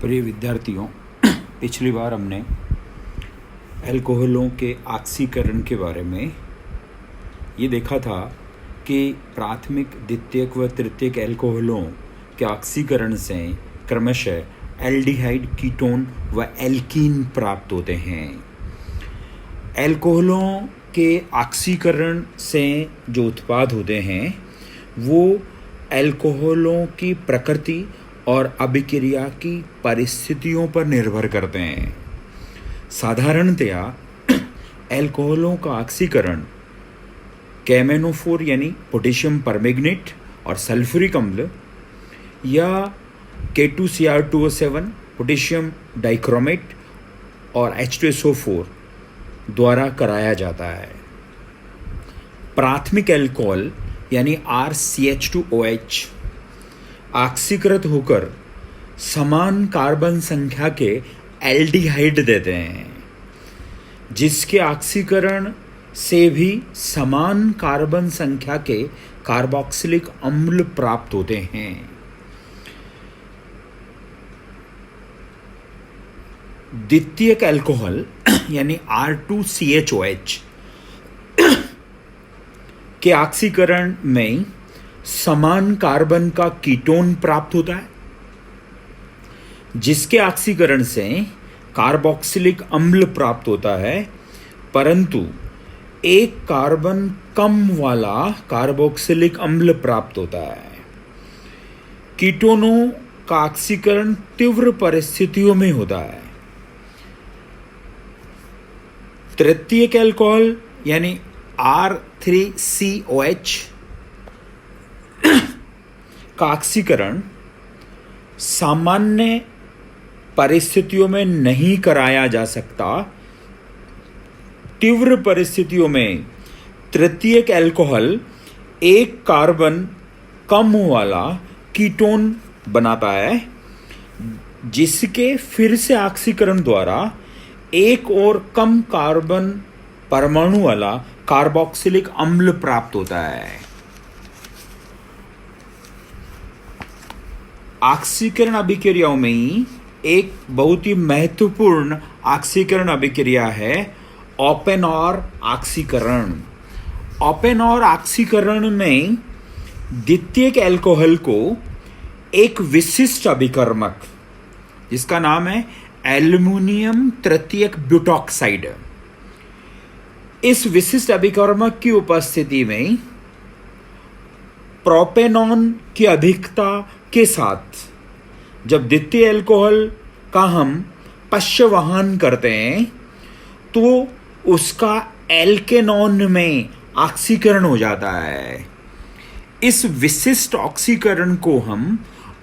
प्रिय विद्यार्थियों, पिछली बार हमने अल्कोहलों के ऑक्सीकरण के बारे में ये देखा था कि प्राथमिक, द्वितीयक व तृतीयक अल्कोहलों के ऑक्सीकरण से क्रमशः एल्डिहाइड, कीटोन व एल्कीन प्राप्त होते हैं। अल्कोहलों के ऑक्सीकरण से जो उत्पाद होते हैं वो अल्कोहलों की प्रकृति और अभिक्रिया की परिस्थितियों पर निर्भर करते हैं। साधारणतया अल्कोहलों का ऑक्सीकरण कैमेनोफोर यानी पोटेशियम परमैंगनेट और सल्फ्यूरिक अम्ल या K2Cr2O7 पोटेशियम डाइक्रोमेट और H2SO4 द्वारा कराया जाता है। प्राथमिक अल्कोहल यानी RCH2OH ऑक्सीकृत होकर समान कार्बन संख्या के एल्डिहाइड देते हैं, जिसके ऑक्सीकरण से भी समान कार्बन संख्या के कार्बोक्सिलिक अम्ल प्राप्त होते हैं। द्वितीयक अल्कोहल यानी R2CHOH के ऑक्सीकरण में समान कार्बन का कीटोन प्राप्त होता है, जिसके ऑक्सीकरण से कार्बोक्सिलिक अम्ल प्राप्त होता है, परंतु एक कार्बन कम वाला कार्बोक्सिलिक अम्ल प्राप्त होता है। कीटोनों का ऑक्सीकरण तीव्र परिस्थितियों में होता है। तृतीयक अल्कोहल यानी R3COH का ऑक्सीकरण सामान्य परिस्थितियों में नहीं कराया जा सकता। तीव्र परिस्थितियों में तृतीयक अल्कोहल एक कार्बन कम वाला कीटोन बनाता है, जिसके फिर से ऑक्सीकरण द्वारा एक और कम कार्बन परमाणु वाला कार्बोक्सिलिक अम्ल प्राप्त होता है। ऑक्सीकरण अभिक्रियाओं में ही एक बहुत ही महत्वपूर्ण ऑक्सीकरण अभिक्रिया है ओपेनॉर ऑक्सीकरण। ओपेनॉर ऑक्सीकरण में द्वितीयक अल्कोहल को एक विशिष्ट अभिकर्मक, जिसका नाम है एल्युमिनियम तृतीयक ब्यूटॉक्साइड, इस विशिष्ट अभिकर्मक की उपस्थिति में प्रोपेनॉन की अधिकता के साथ जब द्वितीय अल्कोहल का हम पश्चवहन करते हैं तो उसका एल्केनॉन में ऑक्सीकरण हो जाता है। इस विशिष्ट ऑक्सीकरण को हम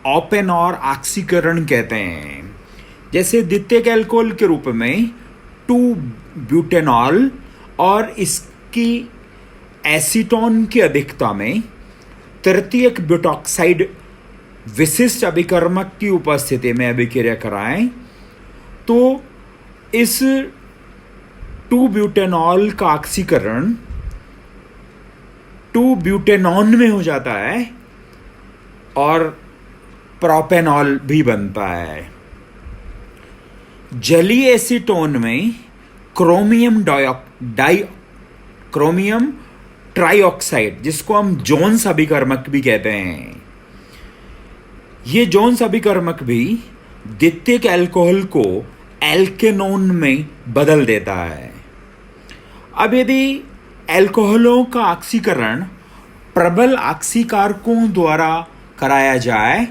ओपेनॉर ऑक्सीकरण कहते हैं। जैसे द्वितीयक अल्कोहल के रूप में 2-ब्यूटेनॉल और इसकी एसीटोन की अधिकता में तृतीयक ब्यूटॉक्साइड विशिष्ट अभिकर्मक की उपस्थिति में अभिक्रिया कराएं तो इस 2-ब्यूटेनॉल का ऑक्सीकरण 2-ब्यूटेनॉन में हो जाता है और प्रोपेनॉल भी बनता है। जलीय एसीटोन में क्रोमियम ट्राइऑक्साइड, जिसको हम जोन्स अभिकर्मक भी कहते हैं, ये जोन्स अभिकर्मक भी द्वितीयक अल्कोहल को एल्केनोन में बदल देता है। अब यदि अल्कोहलों का ऑक्सीकरण प्रबल ऑक्सीकारकों द्वारा कराया जाए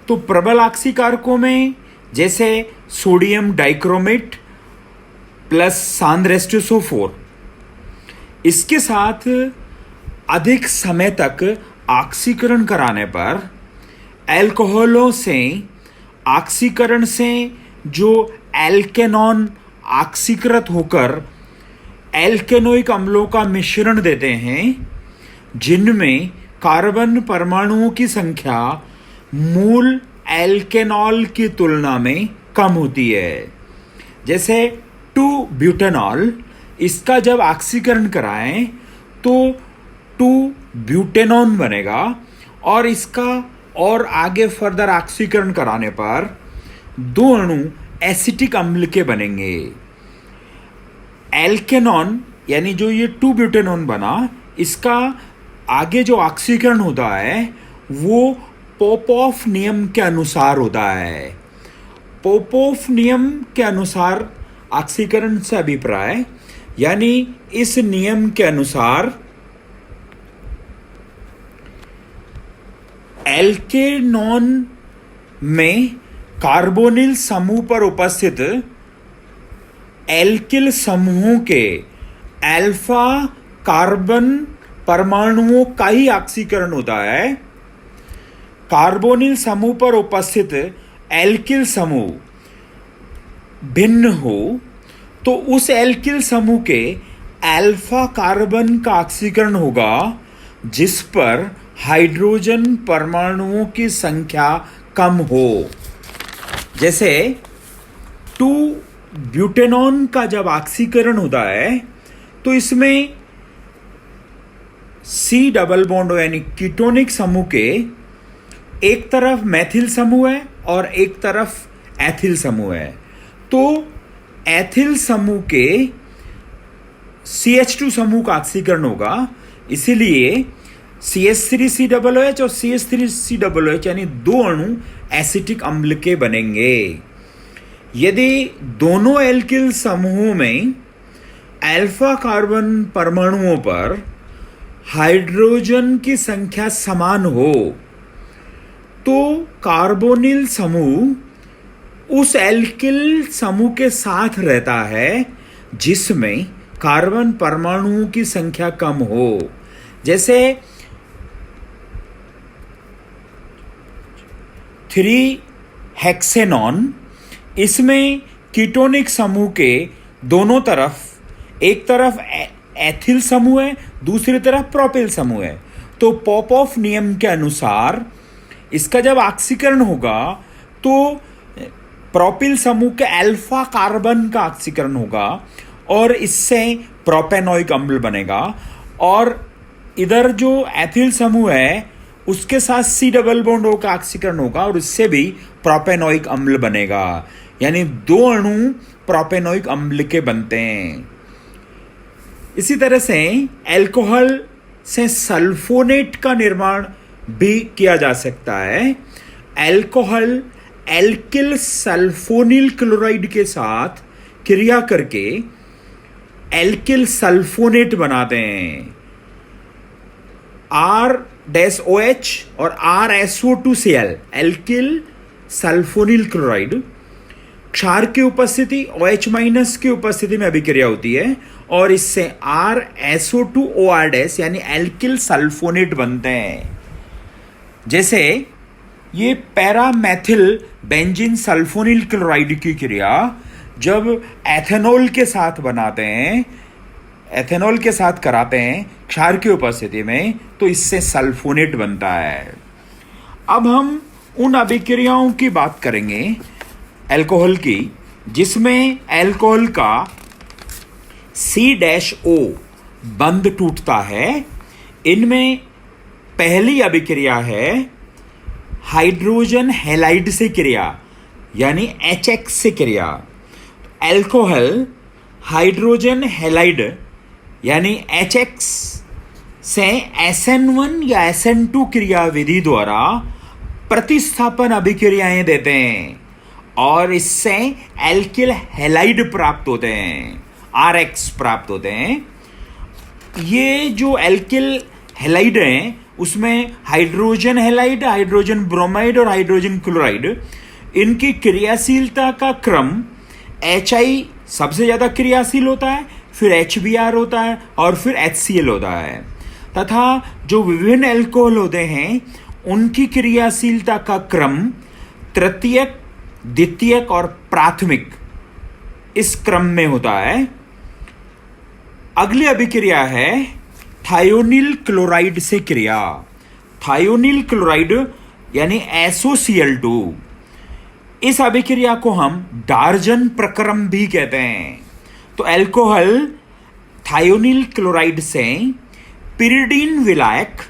तो प्रबल ऑक्सीकारकों में जैसे सोडियम डाइक्रोमेट प्लस सांद्र H2SO4, इसके साथ अधिक समय तक ऑक्सीकरण कराने पर अल्कोहलों से ऑक्सीकरण से जो एल्केनॉन ऑक्सीकृत होकर एल्केनोइक अम्लों का मिश्रण देते हैं, जिनमें कार्बन परमाणुओं की संख्या मूल एल्केनॉल की तुलना में कम होती है। जैसे 2-ब्यूटेनॉल, इसका जब ऑक्सीकरण कराएं तो 2-ब्यूटेनॉन बनेगा और इसका और आगे फर्दर ऑक्सीकरण कराने पर दो अणु एसिटिक अम्ल के बनेंगे। एल्केनॉन यानी जो ये 2 ब्यूटेनॉन बना, इसका आगे जो ऑक्सीकरण होता है वो पोपोफ नियम के अनुसार होता है। पोपोफ नियम के अनुसार ऑक्सीकरण से अभिप्राय, यानी इस नियम के अनुसार एल्केनॉन में कार्बोनिल समूह पर उपस्थित एल्किल समूहों के अल्फा कार्बन परमाणुओं का ही ऑक्सीकरण होता है। कार्बोनिल समूह पर उपस्थित एल्किल समूह भिन्न हो तो उस एल्किल समूह के अल्फा कार्बन का ऑक्सीकरण होगा जिस पर हाइड्रोजन परमाणुओं की संख्या कम हो। जैसे 2 ब्यूटेनॉन का जब ऑक्सीकरण होता है तो इसमें C डबल बॉन्ड यानी कीटोनिक समूह के एक तरफ मैथिल समूह है और एक तरफ एथिल समूह है। तो एथिल समूह के CH2 समूह का ऑक्सीकरण होगा, इसीलिए CH3COOH और CH3COOH यानी दो अणु एसिटिक अम्ल के बनेंगे। यदि दोनों एल्किल समूहों में अल्फा कार्बन परमाणुओं पर हाइड्रोजन की संख्या समान हो तो कार्बोनिल समूह उस एल्किल समूह के साथ रहता है जिसमें कार्बन परमाणुओं की संख्या कम हो। जैसे 3 हेक्सेनॉन, इसमें कीटोनिक समूह के दोनों तरफ, एक तरफ एथिल समूह है, दूसरी तरफ प्रोपिल समूह है। तो पोपोफ नियम के अनुसार इसका जब ऑक्सीकरण होगा तो प्रोपिल समूह के अल्फा कार्बन का ऑक्सीकरण होगा और इससे प्रोपेनोइक अम्ल बनेगा, और इधर जो एथिल समूह है उसके साथ C डबल बॉन्ड O का ऑक्सीकरण होगा और इससे भी प्रोपेनोइक अम्ल बनेगा। यानी दो अणु प्रोपेनोइक अम्ल के बनते हैं। इसी तरह से अल्कोहल से सल्फोनेट का निर्माण भी किया जा सकता है। अल्कोहल एल्किल सल्फोनिल क्लोराइड के साथ क्रिया करके एल्किल सल्फोनेट बनाते हैं। R-OH और RSO2Cl एल्किल सल्फोनिल क्लोराइड क्षार की उपस्थिति OH- की उपस्थिति में अभिक्रिया होती है और इससे RSO2OR- यानी एल्किल सल्फोनेट बनते हैं। जैसे ये पैरामेथिल बेंजीन सल्फोनिल क्लोराइड की क्रिया जब एथेनॉल के साथ बनाते हैं, एथेनॉल के साथ कराते हैं क्षार की उपस्थिति में, तो इससे सल्फोनेट बनता है। अब हम उन अभिक्रियाओं की बात करेंगे अल्कोहल की जिसमें अल्कोहल का C-O बंध टूटता है। इनमें पहली अभिक्रिया है हाइड्रोजन हैलाइड से क्रिया, यानी HX से क्रिया। अल्कोहल हाइड्रोजन हैलाइड यानी HX से SN1 या SN2 क्रिया विधि द्वारा प्रतिस्थापन अभिक्रियाएं देते हैं और इससे एल्किल हैलाइड प्राप्त होते हैं, RX प्राप्त होते हैं। ये जो एल्किल हैलाइड हैं उसमें हाइड्रोजन हैलाइड, हाइड्रोजन ब्रोमाइड और हाइड्रोजन क्लोराइड, इनकी क्रियाशीलता का क्रम HI सबसे ज़्यादा क्रियाशील होता है, फिर HBr होता है और फिर HCl होता है, तथा जो विभिन्न एल्कोहल होते हैं उनकी क्रियाशीलता का क्रम तृतीयक, द्वितीयक और प्राथमिक इस क्रम में होता है। अगली अभिक्रिया है थायोनिल क्लोराइड से क्रिया। थायोनिल क्लोराइड यानी SOCl2, इस अभिक्रिया को हम डार्जन प्रक्रम भी कहते हैं। तो अल्कोहल थायोनिल क्लोराइड से पिरिडीन विलायक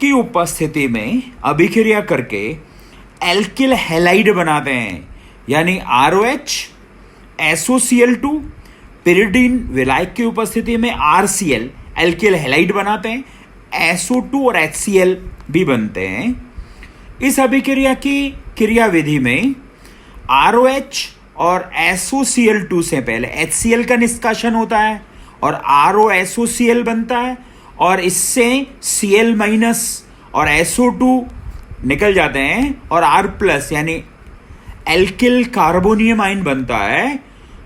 की उपस्थिति में अभिक्रिया करके एल्किल हैलाइड बनाते हैं, यानी ROH SOCl2 पिरिडीन विलायक की उपस्थिति में RCl एल्किल हैलाइड बनाते हैं, SO2 और HCl भी बनते हैं। इस अभिक्रिया की क्रियाविधि में ROH और SOCl2 से पहले HCl का निष्कासन होता है और ROSOCl बनता है और इससे Cl- और SO2 निकल जाते हैं और R+ यानी एल्किल कार्बोनियम आयन बनता है,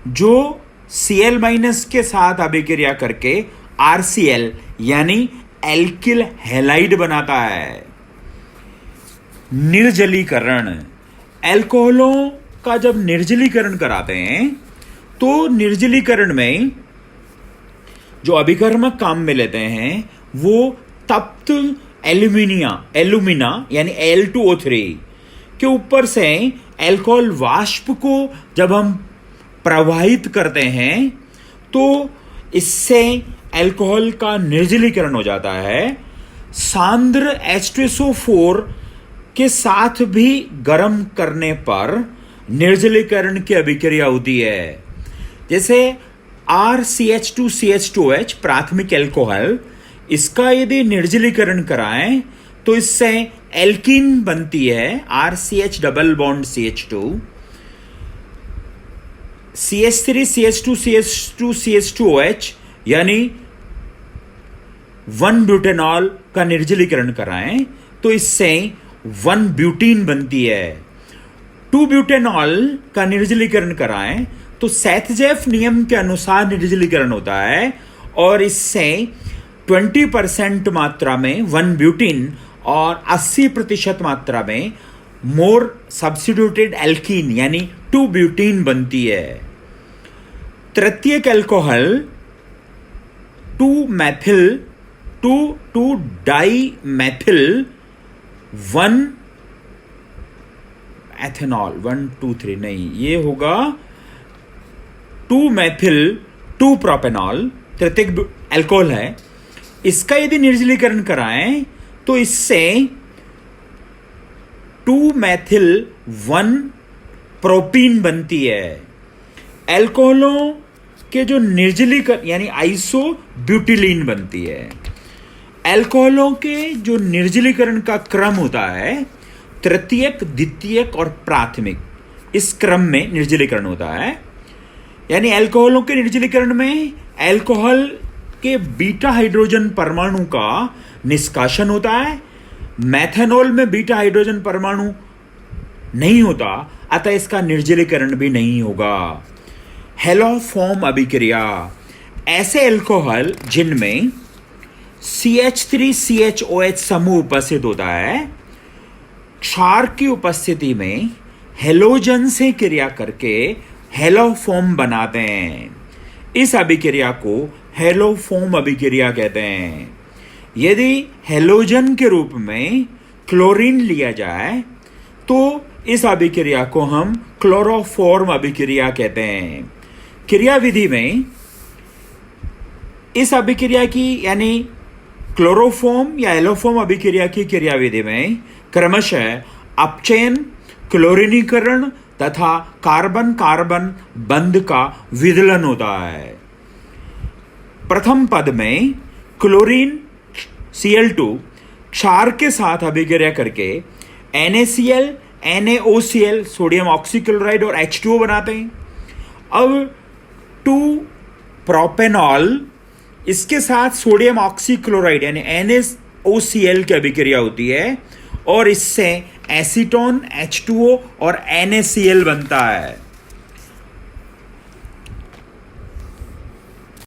जो Cl- के साथ अभिक्रिया करके RCl यानी एल्किल हैलाइड बनाता है। निर्जलीकरण, अल्कोहलों का जब निर्जलीकरण कराते हैं तो निर्जलीकरण में जो अभिकर्मक काम में लेते हैं वो तप्त एल्यूमिना यानी Al2O3 के ऊपर से अल्कोहल वाष्प को जब हम प्रवाहित करते हैं तो इससे अल्कोहल का निर्जलीकरण हो जाता है। सांद्र H2SO4 के साथ भी गर्म करने पर निर्जलीकरण की अभिक्रिया होती है। जैसे RCH2CH2OH प्राथमिक अल्कोहल, इसका यदि निर्जलीकरण कराएं तो इससे एल्कीन बनती है RCH double bond CH2, CH3CH2CH2CH2OH यानी 1-ब्यूटेनॉल का निर्जलीकरण कराएं तो इससे 1-ब्यूटीन बनती है। 2-ब्यूटेनॉल का निर्जलीकरण कराएं तो सेथजेफ नियम के अनुसार निर्जलीकरण होता है और इससे 20% मात्रा में 1-ब्यूटीन और 80% मात्रा में मोर सब्स्टिट्यूटेड एल्कीन यानी 2-ब्यूटीन बनती है। तृतीयक अल्कोहल 2-डाईमेथिल 1-एथेनॉल 1-2-3 नहीं, ये होगा 2-मेथिल-2-प्रोपेनॉल तृतीयक अल्कोहल है। इसका यदि निर्जलीकरण कराएं तो इससे 2-मेथिल-1-प्रोपीन बनती है। अल्कोहलों के जो निर्जलीकरण यानी आइसोब्यूटिलीन बनती है। अल्कोहलों के जो निर्जलीकरण का क्रम होता है तृतीयक, द्वितीयक और प्राथमिक, इस क्रम में निर्जलीकरण होता है। यानी अल्कोहलों के निर्जलीकरण में अल्कोहल के बीटा हाइड्रोजन परमाणु का निष्कासन होता है। मेथनॉल में बीटा हाइड्रोजन परमाणु नहीं होता, अतः इसका निर्जलीकरण भी नहीं होगा। हेलोफॉर्म अभिक्रिया, ऐसे अल्कोहल जिनमें CH3CHOH समूह उपस्थित होता है, क्षार की उपस्थिति में हेलोजन से क्रिया करके हेलोफॉर्म बनाते हैं। इस अभिक्रिया को हेलोफॉर्म अभिक्रिया कहते हैं। यदि हेलोजन के रूप में क्लोरीन लिया जाए तो इस अभिक्रिया को हम क्लोरोफॉर्म अभिक्रिया कहते हैं। क्रिया विधि में इस अभिक्रिया की यानी क्लोरोफॉर्म या एलोफॉर्म अभिक्रिया की क्रिया विधि में क्रमशः अपचयन, क्लोरीनीकरण तथा कार्बन कार्बन बंध का विदलन होता है। प्रथम पद में क्लोरीन Cl2 क्षार के साथ अभिक्रिया करके NaCl, NaOCl सोडियम ऑक्सीक्लोराइड और H2O बनाते हैं। अब 2-प्रोपेनॉल इसके साथ सोडियम ऑक्सीक्लोराइड यानी NaOCl की अभिक्रिया होती है और इससे एसीटोन H2O और NaCl बनता है।